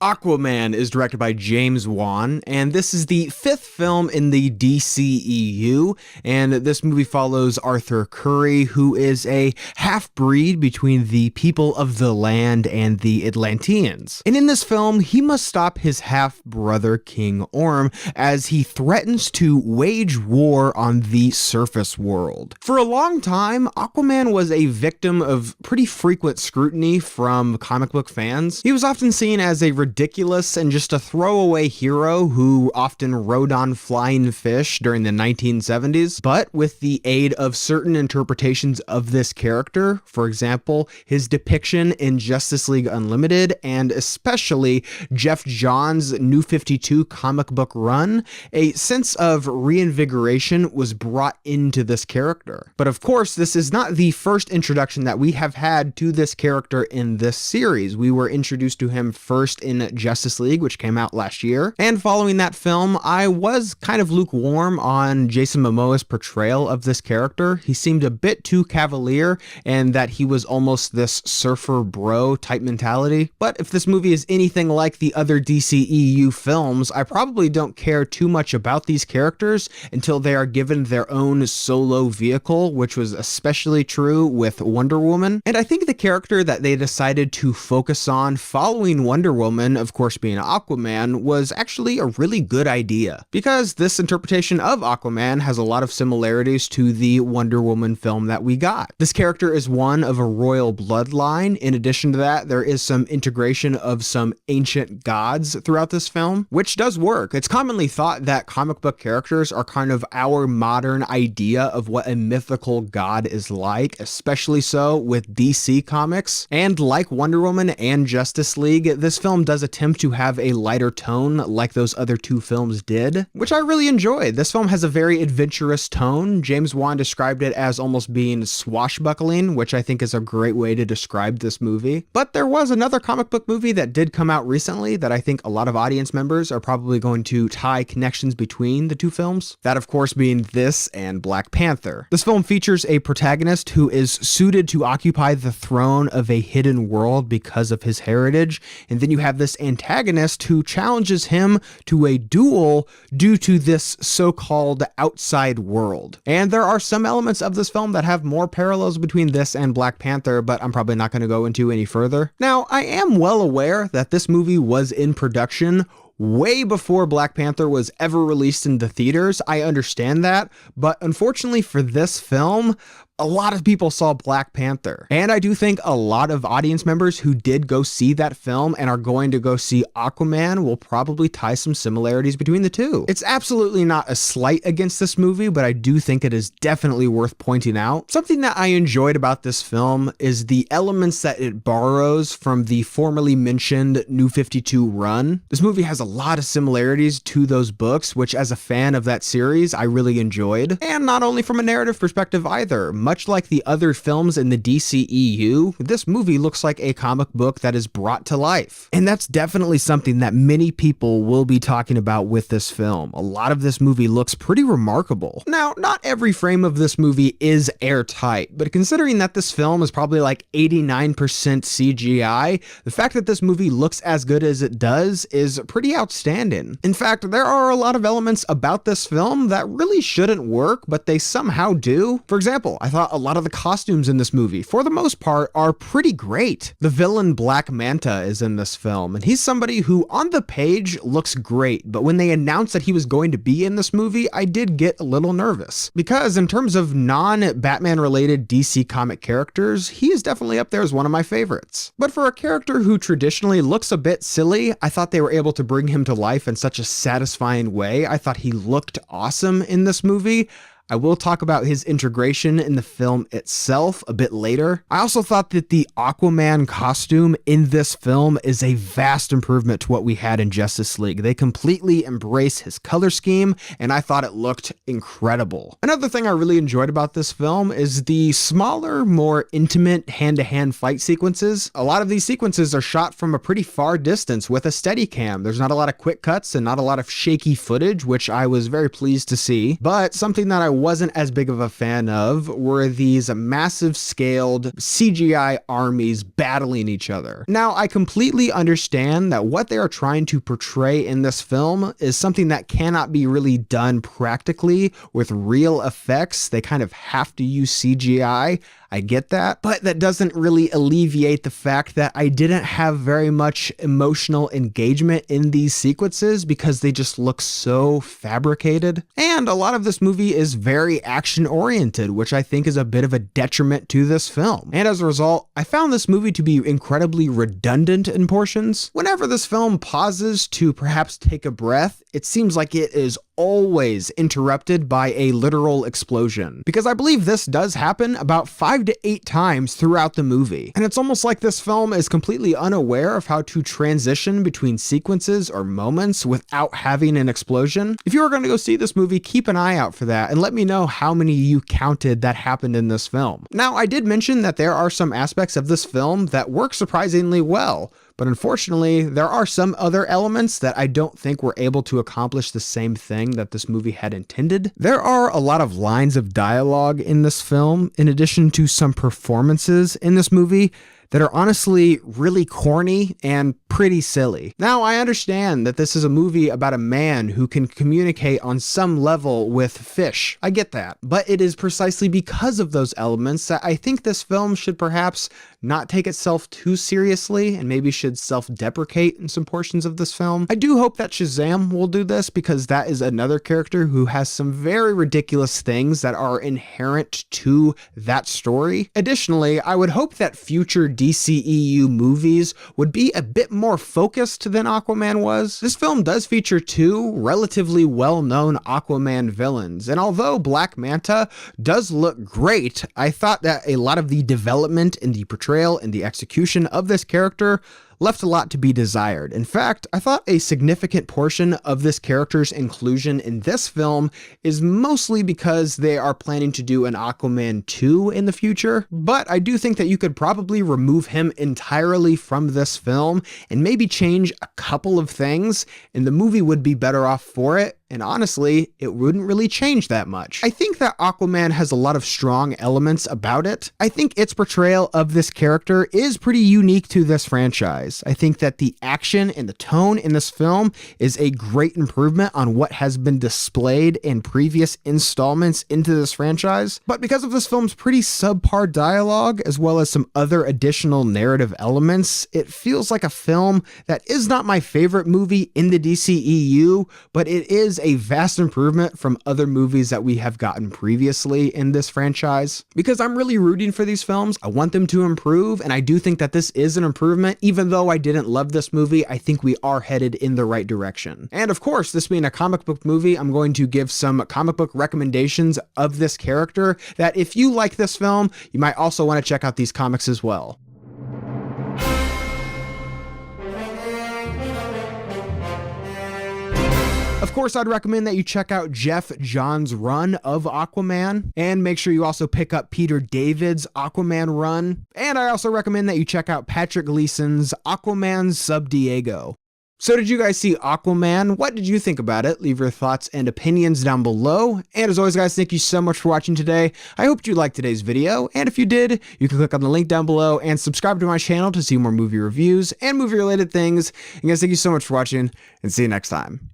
Aquaman is directed by James Wan, and this is the fifth film in the DCEU, and this movie follows Arthur Curry, who is a half-breed between the people of the land and the Atlanteans. And in this film, he must stop his half-brother King Orm as he threatens to wage war on the surface world. For a long time, Aquaman was a victim of pretty frequent scrutiny from comic book fans. He was often seen as a ridiculous and just a throwaway hero who often rode on flying fish during the 1970s, but with the aid of certain interpretations of this character, for example, his depiction in Justice League Unlimited and especially Jeff Johns' New 52 comic book run, a sense of reinvigoration was brought into this character. But of course, this is not the first introduction that we have had to this character in this series. We were introduced to him first in Justice League, which came out last year. And following that film, I was kind of lukewarm on Jason Momoa's portrayal of this character. He seemed a bit too cavalier and that he was almost this surfer bro type mentality. But if this movie is anything like the other DCEU films, I probably don't care too much about these characters until they are given their own solo vehicle, which was especially true with Wonder Woman. And I think the character that they decided to focus on following Wonder Woman, of course being Aquaman, was actually a really good idea, because this interpretation of Aquaman has a lot of similarities to the Wonder Woman film that we got. This character is one of a royal bloodline. In addition to that, there is some integration of some ancient gods throughout this film, which does work. It's commonly thought that comic book characters are kind of our modern idea of what a mythical god is like, especially so with DC Comics. And like Wonder Woman and Justice League, this film does attempt to have a lighter tone like those other two films did, which I really enjoyed. This film has a very adventurous tone. James Wan described it as almost being swashbuckling, which I think is a great way to describe this movie. But there was another comic book movie that did come out recently that I think a lot of audience members are probably going to tie connections between the two films. That, of course, being this and Black Panther. This film features a protagonist who is suited to occupy the throne of a hidden world because of his heritage, and then you have this antagonist who challenges him to a duel due to this so-called outside world. And there are some elements of this film that have more parallels between this and Black Panther, but I'm probably not going to go into any further. Now, I am well aware that this movie was in production way before Black Panther was ever released in the theaters. I understand that, but unfortunately for this film, a lot of people saw Black Panther. And I do think a lot of audience members who did go see that film and are going to go see Aquaman will probably tie some similarities between the two. It's absolutely not a slight against this movie, but I do think it is definitely worth pointing out. Something that I enjoyed about this film is the elements that it borrows from the formerly mentioned New 52 run. This movie has a lot of similarities to those books, which as a fan of that series, I really enjoyed. And not only from a narrative perspective either. Much like the other films in the DCEU, this movie looks like a comic book that is brought to life. And that's definitely something that many people will be talking about with this film. A lot of this movie looks pretty remarkable. Now, not every frame of this movie is airtight, but considering that this film is probably like 89% CGI, the fact that this movie looks as good as it does is pretty outstanding. In fact, there are a lot of elements about this film that really shouldn't work, but they somehow do. For example, I thought a lot of the costumes in this movie, for the most part, are pretty great. The villain Black Manta is in this film, and he's somebody who on the page looks great, but when they announced that he was going to be in this movie, I did get a little nervous. Because in terms of non-Batman related DC comic characters, he is definitely up there as one of my favorites. But for a character who traditionally looks a bit silly, I thought they were able to bring him to life in such a satisfying way. I thought he looked awesome in this movie. I will talk about his integration in the film itself a bit later. I also thought that the Aquaman costume in this film is a vast improvement to what we had in Justice League. They completely embrace his color scheme, and I thought it looked incredible. Another thing I really enjoyed about this film is the smaller, more intimate hand-to-hand fight sequences. A lot of these sequences are shot from a pretty far distance with a Steadicam. There's not a lot of quick cuts and not a lot of shaky footage, which I was very pleased to see. But something that I wasn't as big of a fan of were these massive scaled CGI armies battling each other. Now, I completely understand that what they are trying to portray in this film is something that cannot be really done practically with real effects. They kind of have to use CGI. I get that, but that doesn't really alleviate the fact that I didn't have very much emotional engagement in these sequences because they just look so fabricated. And a lot of this movie is very action oriented, which I think is a bit of a detriment to this film. And as a result, I found this movie to be incredibly redundant in portions. Whenever this film pauses to perhaps take a breath, it seems like it is always interrupted by a literal explosion. Because I believe this does happen about 5 to 8 times throughout the movie. And it's almost like this film is completely unaware of how to transition between sequences or moments without having an explosion. If you are going to go see this movie, keep an eye out for that and let me know how many you counted that happened in this film. Now, I did mention that there are some aspects of this film that work surprisingly well, but unfortunately, there are some other elements that I don't think were able to accomplish the same thing that this movie had intended. There are a lot of lines of dialogue in this film, in addition to some performances in this movie that are honestly really corny and pretty silly. Now, I understand that this is a movie about a man who can communicate on some level with fish. I get that. But it is precisely because of those elements that I think this film should perhaps not take itself too seriously and maybe should self-deprecate in some portions of this film. I do hope that Shazam will do this because that is another character who has some very ridiculous things that are inherent to that story. Additionally, I would hope that future DCEU movies would be a bit more focused than Aquaman was. This film does feature 2 relatively well-known Aquaman villains, and although Black Manta does look great, I thought that a lot of the development and the portrayal and the execution of this character left a lot to be desired. In fact, I thought a significant portion of this character's inclusion in this film is mostly because they are planning to do an Aquaman 2 in the future, but I do think that you could probably remove him entirely from this film and maybe change a couple of things, and the movie would be better off for it. And honestly, it wouldn't really change that much. I think that Aquaman has a lot of strong elements about it. I think its portrayal of this character is pretty unique to this franchise. I think that the action and the tone in this film is a great improvement on what has been displayed in previous installments into this franchise. But because of this film's pretty subpar dialogue, as well as some other additional narrative elements, it feels like a film that is not my favorite movie in the DCEU, but it is a vast improvement from other movies that we have gotten previously in this franchise. Because I'm really rooting for these films, I want them to improve, and I do think that this is an improvement. Even though I didn't love this movie, I think we are headed in the right direction. And of course, this being a comic book movie, I'm going to give some comic book recommendations of this character that if you like this film, you might also want to check out these comics as well. Of course, I'd recommend that you check out Jeff Johns' run of Aquaman, and make sure you also pick up Peter David's Aquaman run. And I also recommend that you check out Patrick Gleason's Aquaman Sub Diego. So did you guys see Aquaman? What did you think about it? Leave your thoughts and opinions down below. And as always, guys, thank you so much for watching today. I hope you liked today's video. And if you did, you can click on the link down below and subscribe to my channel to see more movie reviews and movie related things. And guys, thank you so much for watching, and see you next time.